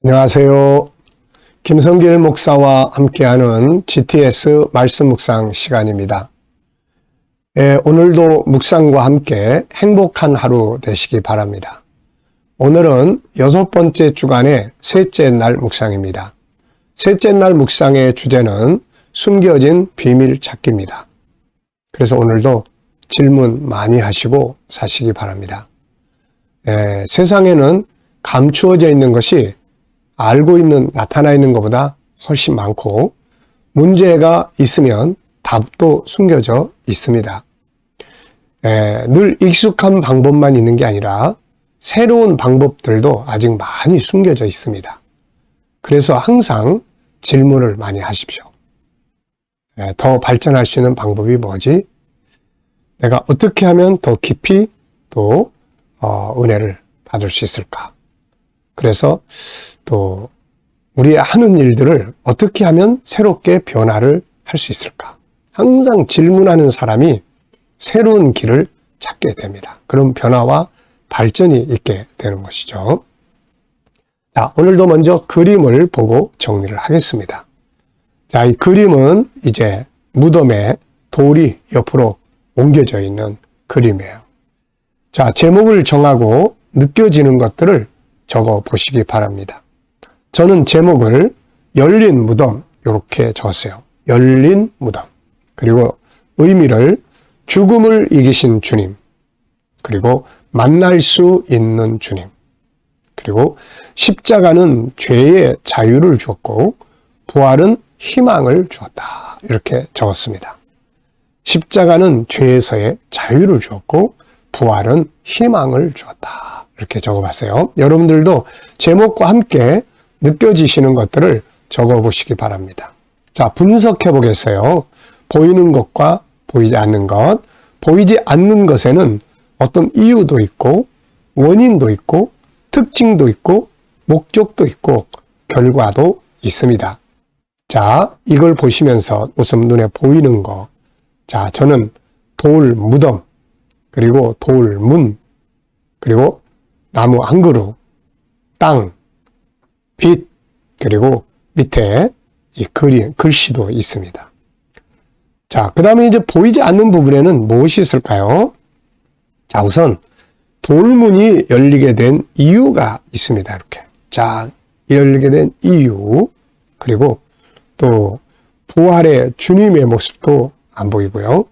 안녕하세요. 김성길 목사와 함께하는 GTS 말씀 묵상 시간입니다. 오늘도 묵상과 함께 행복한 하루 되시기 바랍니다. 오늘은 6번째 주간의 셋째 날 묵상입니다. 셋째 날 묵상의 주제는 숨겨진 비밀 찾기입니다. 그래서 오늘도 질문 많이 하시고 사시기 바랍니다. 세상에는 감추어져 있는 것이 알고 있는, 나타나 있는 것보다 훨씬 많고, 문제가 있으면 답도 숨겨져 있습니다. 늘 익숙한 방법만 있는 게 아니라 새로운 방법들도 아직 많이 숨겨져 있습니다. 그래서 항상 질문을 많이 하십시오. 더 발전할 수 있는 방법이 뭐지? 내가 어떻게 하면 더 깊이 또 은혜를 받을 수 있을까? 그래서 또 우리 하는 일들을 어떻게 하면 새롭게 변화를 할 수 있을까? 항상 질문하는 사람이 새로운 길을 찾게 됩니다. 그런 변화와 발전이 있게 되는 것이죠. 자, 오늘도 먼저 그림을 보고 정리를 하겠습니다. 자, 이 그림은 이제 무덤에 돌이 옆으로 옮겨져 있는 그림이에요. 자, 제목을 정하고 느껴지는 것들을 적어 보시기 바랍니다. 저는 제목을 열린 무덤 이렇게 적었어요. 열린 무덤. 그리고 의미를 죽음을 이기신 주님. 그리고 만날 수 있는 주님. 그리고 십자가는 죄의 자유를 주었고 부활은 희망을 주었다. 이렇게 적었습니다. 십자가는 죄에서의 자유를 주었고 부활은 희망을 주었다. 이렇게 적어봤어요. 여러분들도 제목과 함께 느껴지시는 것들을 적어보시기 바랍니다. 자, 분석해 보겠어요. 보이는 것과 보이지 않는 것. 보이지 않는 것에는 어떤 이유도 있고 원인도 있고 특징도 있고 목적도 있고 결과도 있습니다. 자, 이걸 보시면서 우선 눈에 보이는 거. 자, 저는 돌 무덤, 그리고 돌 문, 그리고 나무 한 그루, 땅, 빛, 그리고 밑에 이 글씨도 있습니다. 자, 그 다음에 이제 보이지 않는 부분에는 무엇이 있을까요? 자, 우선 돌문이 열리게 된 이유가 있습니다. 이렇게. 자, 열리게 된 이유, 그리고 또 부활의 주님의 모습도 안 보이고요.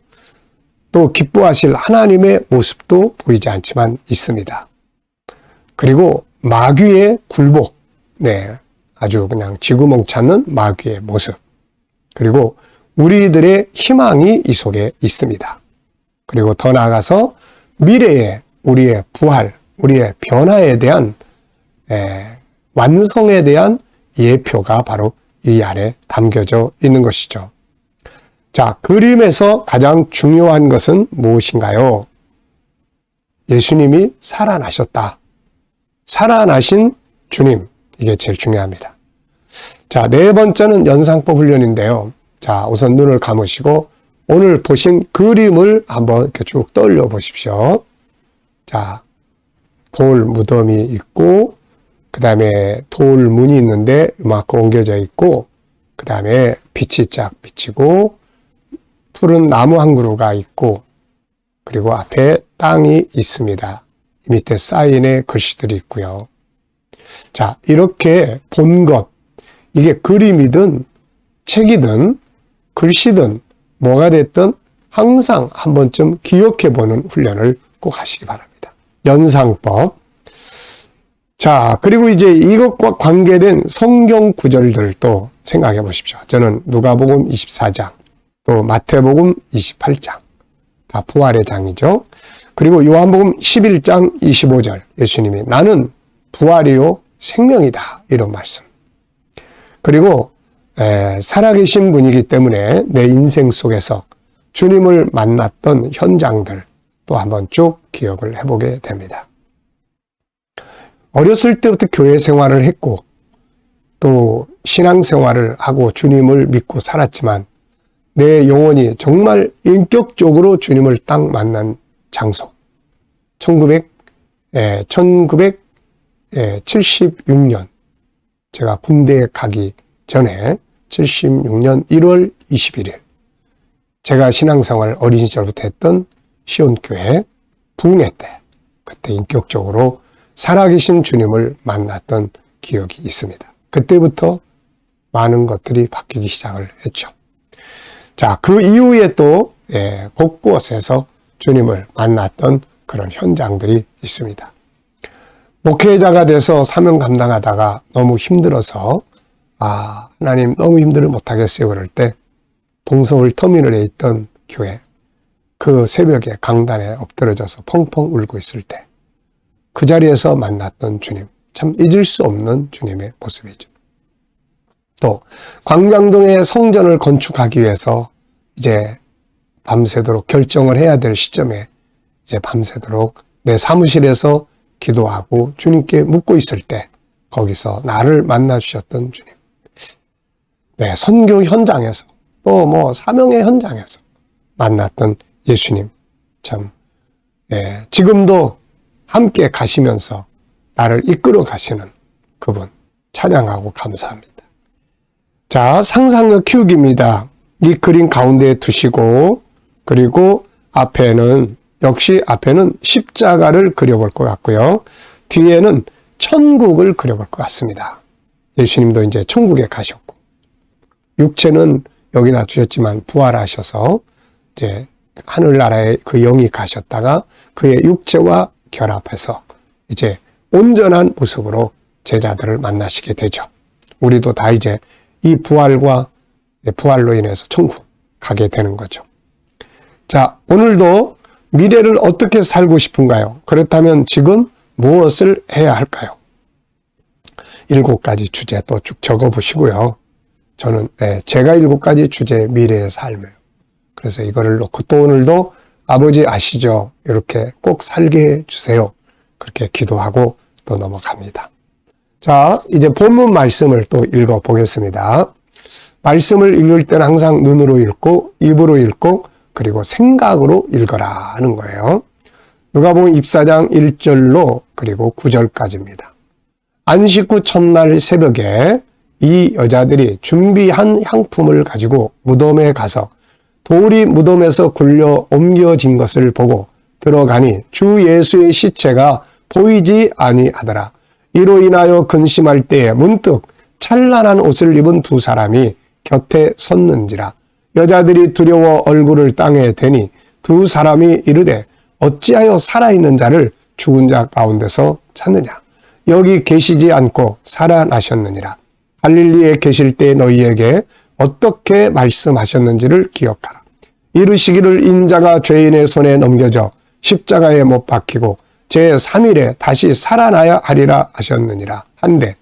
또 기뻐하실 하나님의 모습도 보이지 않지만 있습니다. 그리고 마귀의 굴복, 아주 그냥 쥐구멍 찾는 마귀의 모습. 그리고 우리들의 희망이 이 속에 있습니다. 그리고 더 나아가서 미래의 우리의 부활, 우리의 변화에 대한 완성에 대한 예표가 바로 이 안에 담겨져 있는 것이죠. 자, 그림에서 가장 중요한 것은 무엇인가요? 예수님이 살아나셨다. 살아나신 주님, 이게 제일 중요합니다. 자, 네 번째는 연상법 훈련인데요. 자, 우선 눈을 감으시고 오늘 보신 그림을 한번 이렇게 쭉 떠올려 보십시오. 자, 돌 무덤이 있고, 그 다음에 돌 문이 있는데 이만큼 옮겨져 있고, 그 다음에 빛이 쫙 비치고, 푸른 나무 한 그루가 있고, 그리고 앞에 땅이 있습니다. 밑에 사인의 글씨들이 있고요. 자, 이렇게 본 것, 이게 그림이든 책이든 글씨든 뭐가 됐든 항상 한 번쯤 기억해 보는 훈련을 꼭 하시기 바랍니다. 연상법. 자, 그리고 이제 이것과 관계된 성경 구절들도 생각해 보십시오. 저는 누가복음 24장, 또 마태복음 28장, 다 부활의 장이죠. 그리고 요한복음 11장 25절, 예수님이 나는 부활이요 생명이다, 이런 말씀. 그리고 살아계신 분이기 때문에 내 인생 속에서 주님을 만났던 현장들 또 한번 쭉 기억을 해보게 됩니다. 어렸을 때부터 교회 생활을 했고 또 신앙생활을 하고 주님을 믿고 살았지만 내 영혼이 정말 인격적으로 주님을 딱 만난 장소. 1976년 제가 군대에 가기 전에 76년 1월 21일 제가 신앙생활 어린 시절부터 했던 시온교회 부흥회 때 그때 인격적으로 살아계신 주님을 만났던 기억이 있습니다. 그때부터 많은 것들이 바뀌기 시작을 했죠. 자, 그 이후에 또 곳곳에서 주님을 만났던 그런 현장들이 있습니다. 목회자가 돼서 사명 감당하다가 너무 힘들어서 하나님 너무 힘들어 못하겠어요 그럴 때 동서울 터미널에 있던 교회 그 새벽에 강단에 엎드러져서 펑펑 울고 있을 때 그 자리에서 만났던 주님, 참 잊을 수 없는 주님의 모습이죠. 또 광장동의 성전을 건축하기 위해서 이제 밤새도록 결정을 해야 될 시점에 이제 밤새도록 내 사무실에서 기도하고 주님께 묻고 있을 때 거기서 나를 만나 주셨던 주님. 네, 선교 현장에서 또 사명의 현장에서 만났던 예수님. 참 지금도 함께 가시면서 나를 이끌어 가시는 그분 찬양하고 감사합니다. 자, 상상력 키우기입니다. 이 그림 가운데에 두시고 그리고 앞에는 십자가를 그려볼 것 같고요. 뒤에는 천국을 그려볼 것 같습니다. 예수님도 이제 천국에 가셨고 육체는 여기다 주셨지만 부활하셔서 이제 하늘나라에 그 영이 가셨다가 그의 육체와 결합해서 이제 온전한 모습으로 제자들을 만나시게 되죠. 우리도 다 이제 이 부활로 인해서 천국 가게 되는 거죠. 자, 오늘도 미래를 어떻게 살고 싶은가요? 그렇다면 지금 무엇을 해야 할까요? 7가지 주제 또 쭉 적어보시고요. 저는 제가 7가지 주제 미래의 삶을 그래서 이거를 놓고 또 오늘도 아버지 아시죠? 이렇게 꼭 살게 해주세요. 그렇게 기도하고 또 넘어갑니다. 자, 이제 본문 말씀을 또 읽어보겠습니다. 말씀을 읽을 때는 항상 눈으로 읽고 입으로 읽고 그리고 생각으로 읽어라 하는 거예요. 누가복음 24장 1절로 그리고 9절까지입니다. 안식 후 첫날 새벽에 이 여자들이 준비한 향품을 가지고 무덤에 가서 돌이 무덤에서 굴려 옮겨진 것을 보고 들어가니 주 예수의 시체가 보이지 아니하더라. 이로 인하여 근심할 때에 문득 찬란한 옷을 입은 두 사람이 곁에 섰는지라. 여자들이 두려워 얼굴을 땅에 대니 두 사람이 이르되 어찌하여 살아있는 자를 죽은 자 가운데서 찾느냐. 여기 계시지 않고 살아나셨느니라. 갈릴리에 계실 때 너희에게 어떻게 말씀하셨는지를 기억하라. 이르시기를 인자가 죄인의 손에 넘겨져 십자가에 못 박히고 제3일에 다시 살아나야 하리라 하셨느니라 한데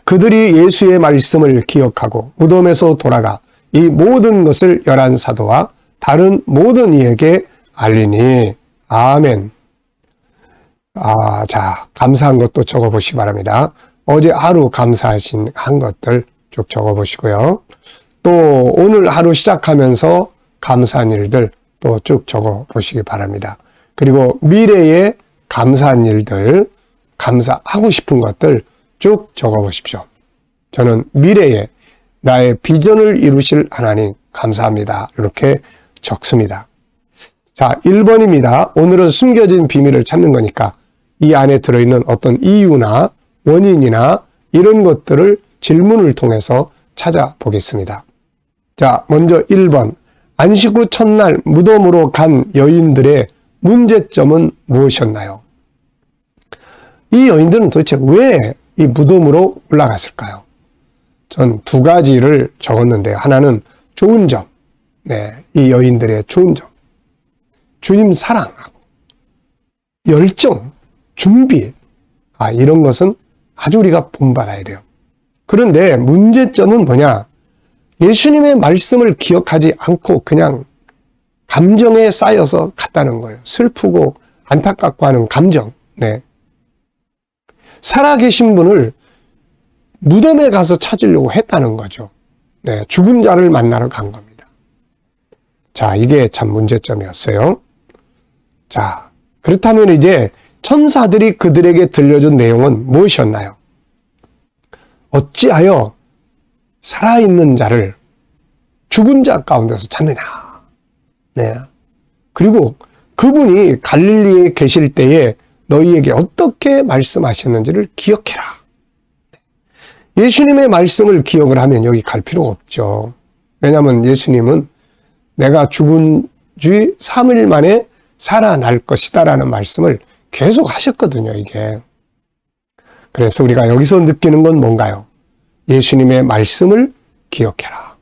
그들이 예수의 말씀을 기억하고 무덤에서 돌아가 이 모든 것을 11사도와 다른 모든 이에게 알리니 아멘. 자, 감사한 것도 적어보시기 바랍니다. 어제 하루 감사하신 한 것들 쭉 적어보시고요. 또 오늘 하루 시작하면서 감사한 일들 또 쭉 적어보시기 바랍니다. 그리고 미래에 감사한 일들, 감사하고 싶은 것들 쭉 적어보십시오. 저는 미래에 나의 비전을 이루실 하나님 감사합니다. 이렇게 적습니다. 자, 1번입니다. 오늘은 숨겨진 비밀을 찾는 거니까 이 안에 들어있는 어떤 이유나 원인이나 이런 것들을 질문을 통해서 찾아보겠습니다. 자, 먼저 1번. 안식 후 첫날 무덤으로 간 여인들의 문제점은 무엇이었나요? 이 여인들은 도대체 왜 이 무덤으로 올라갔을까요? 전 2가지를 적었는데요. 하나는 좋은 점, 이 여인들의 좋은 점. 주님 사랑하고 열정, 준비, 이런 것은 아주 우리가 본받아야 돼요. 그런데 문제점은 뭐냐? 예수님의 말씀을 기억하지 않고 그냥 감정에 쌓여서 갔다는 거예요. 슬프고 안타깝고 하는 감정. 살아계신 분을 무덤에 가서 찾으려고 했다는 거죠. 죽은 자를 만나러 간 겁니다. 자, 이게 참 문제점이었어요. 자, 그렇다면 이제 천사들이 그들에게 들려준 내용은 무엇이었나요? 어찌하여 살아있는 자를 죽은 자 가운데서 찾느냐. 네. 그리고 그분이 갈릴리에 계실 때에 너희에게 어떻게 말씀하셨는지를 기억해라. 예수님의 말씀을 기억을 하면 여기 갈 필요가 없죠. 왜냐하면 예수님은 내가 죽은 지 3일 만에 살아날 것이다라는 말씀을 계속 하셨거든요, 이게. 그래서 우리가 여기서 느끼는 건 뭔가요? 예수님의 말씀을 기억해라.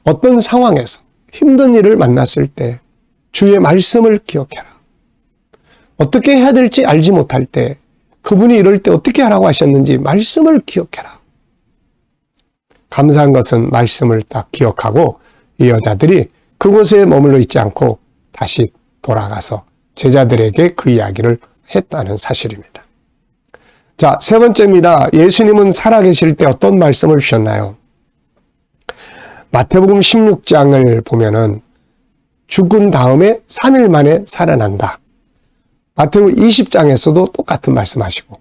어떤 상황에서 힘든 일을 만났을 때 주의 말씀을 기억해라. 어떻게 해야 될지 알지 못할 때 그분이 이럴 때 어떻게 하라고 하셨는지 말씀을 기억해라. 감사한 것은 말씀을 딱 기억하고 이 여자들이 그곳에 머물러 있지 않고 다시 돌아가서 제자들에게 그 이야기를 했다는 사실입니다. 자, 세 번째입니다. 예수님은 살아계실 때 어떤 말씀을 주셨나요? 마태복음 16장을 보면은 죽은 다음에 3일 만에 살아난다. 마태복음 20장에서도 똑같은 말씀하시고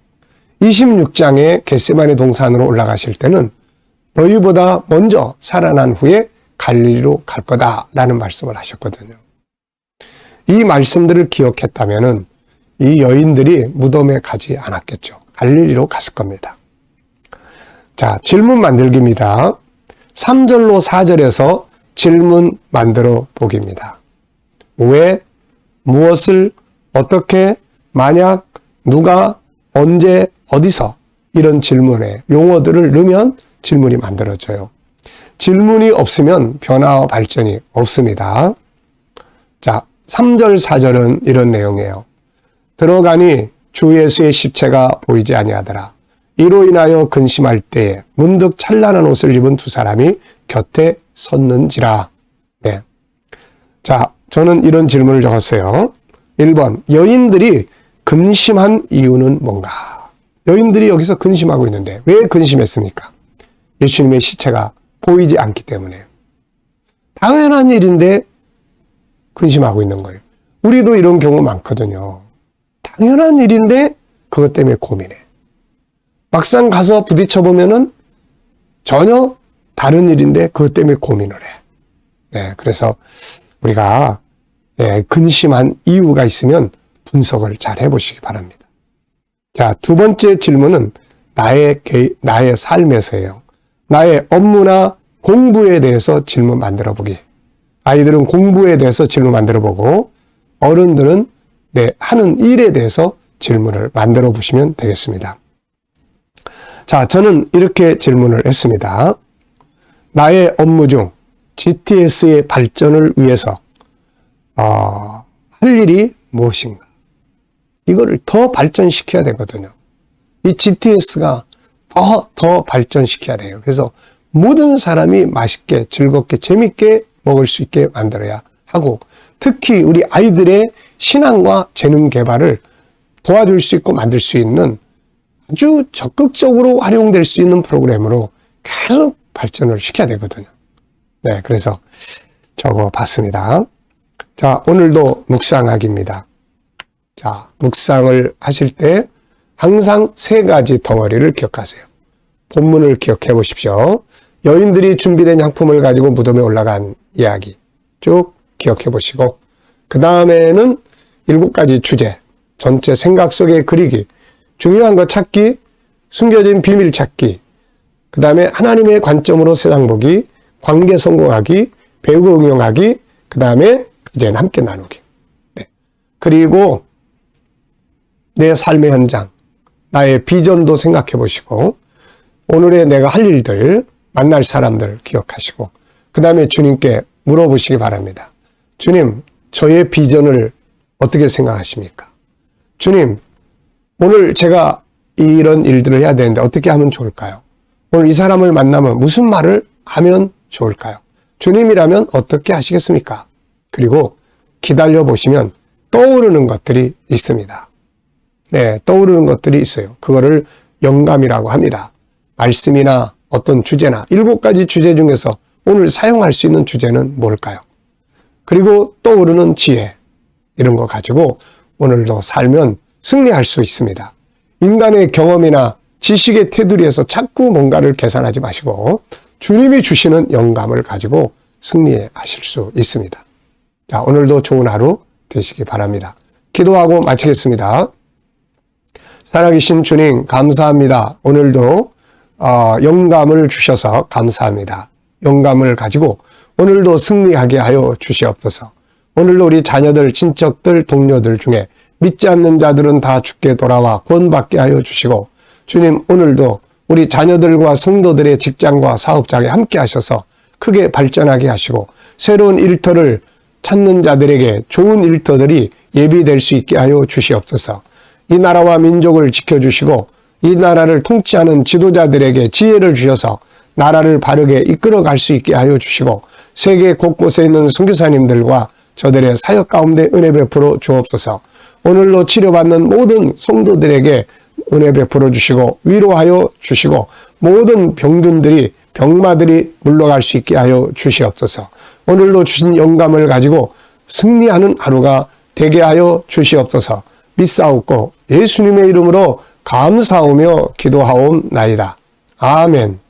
26장에 겟세마네 동산으로 올라가실 때는 너희보다 먼저 살아난 후에 갈릴리로 갈 거다라는 말씀을 하셨거든요. 이 말씀들을 기억했다면은 이 여인들이 무덤에 가지 않았겠죠. 갈릴리로 갔을 겁니다. 자, 질문 만들기입니다. 3절로 4절에서 질문 만들어 보기입니다. 왜, 무엇을, 어떻게, 만약, 누가, 언제, 어디서 이런 질문에 용어들을 넣으면 질문이 만들어져요. 질문이 없으면 변화와 발전이 없습니다. 자, 3절, 4절은 이런 내용이에요. 들어가니 주 예수의 십체가 보이지 아니하더라. 이로 인하여 근심할 때에 문득 찬란한 옷을 입은 두 사람이 곁에 섰는지라. 네. 자, 저는 이런 질문을 적었어요. 1번, 여인들이 근심한 이유는 뭔가? 여인들이 여기서 근심하고 있는데 왜 근심했습니까? 예수님의 시체가 보이지 않기 때문에. 당연한 일인데 근심하고 있는 거예요. 우리도 이런 경우 많거든요. 당연한 일인데 그것 때문에 고민해. 막상 가서 부딪혀보면은 전혀 다른 일인데 그것 때문에 고민을 해. 네, 그래서 우리가 근심한 이유가 있으면 분석을 잘 해보시기 바랍니다. 자, 두 번째 질문은 나의 삶에서예요. 나의 업무나 공부에 대해서 질문 만들어 보기. 아이들은 공부에 대해서 질문 만들어 보고 어른들은 내 하는 일에 대해서 질문을 만들어 보시면 되겠습니다. 자, 저는 이렇게 질문을 했습니다. 나의 업무 중 GTS의 발전을 위해서 할 일이 무엇인가? 이거를 더 발전시켜야 되거든요. 이 GTS가 더 발전시켜야 돼요. 그래서 모든 사람이 맛있게, 즐겁게, 재밌게 먹을 수 있게 만들어야 하고 특히 우리 아이들의 신앙과 재능 개발을 도와줄 수 있고 만들 수 있는 아주 적극적으로 활용될 수 있는 프로그램으로 계속 발전을 시켜야 되거든요. 네, 그래서 적어봤습니다. 자, 오늘도 묵상하기입니다. 자, 묵상을 하실 때 항상 세 가지 덩어리를 기억하세요. 본문을 기억해 보십시오. 여인들이 준비된 향품을 가지고 무덤에 올라간 이야기 쭉 기억해 보시고 그 다음에는 7가지 주제, 전체 생각 속에 그리기, 중요한 거 찾기, 숨겨진 비밀 찾기, 그 다음에 하나님의 관점으로 세상 보기, 관계 성공하기, 배우고 응용하기, 그 다음에 이제는 함께 나누기. 네. 그리고 내 삶의 현장, 나의 비전도 생각해 보시고 오늘의 내가 할 일들, 만날 사람들 기억하시고 그 다음에 주님께 물어보시기 바랍니다. 주님, 저의 비전을 어떻게 생각하십니까? 주님, 오늘 제가 이런 일들을 해야 되는데 어떻게 하면 좋을까요? 오늘 이 사람을 만나면 무슨 말을 하면 좋을까요? 주님이라면 어떻게 하시겠습니까? 그리고 기다려 보시면 떠오르는 것들이 있습니다. 네, 떠오르는 것들이 있어요. 그거를 영감이라고 합니다. 말씀이나 어떤 주제나 7가지 주제 중에서 오늘 사용할 수 있는 주제는 뭘까요? 그리고 떠오르는 지혜, 이런 거 가지고 오늘도 살면 승리할 수 있습니다. 인간의 경험이나 지식의 테두리에서 자꾸 뭔가를 계산하지 마시고 주님이 주시는 영감을 가지고 승리하실 수 있습니다. 자, 오늘도 좋은 하루 되시기 바랍니다. 기도하고 마치겠습니다. 살아계신 주님 감사합니다. 오늘도 영감을 주셔서 감사합니다. 영감을 가지고 오늘도 승리하게 하여 주시옵소서. 오늘도 우리 자녀들, 친척들, 동료들 중에 믿지 않는 자들은 다 주께 돌아와 구원받게 하여 주시고, 주님 오늘도 우리 자녀들과 성도들의 직장과 사업장에 함께 하셔서 크게 발전하게 하시고 새로운 일터를 찾는 자들에게 좋은 일터들이 예비될 수 있게 하여 주시옵소서. 이 나라와 민족을 지켜주시고 이 나라를 통치하는 지도자들에게 지혜를 주셔서 나라를 바르게 이끌어갈 수 있게 하여 주시고 세계 곳곳에 있는 선교사님들과 저들의 사역 가운데 은혜 베풀어 주옵소서. 오늘로 치료받는 모든 성도들에게 은혜 베풀어 주시고 위로하여 주시고 모든 병균들이 병마들이 물러갈 수 있게 하여 주시옵소서. 오늘로 주신 영감을 가지고 승리하는 하루가 되게 하여 주시옵소서. 믿사옵고 예수님의 이름으로 감사하며 기도하옵나이다. 아멘.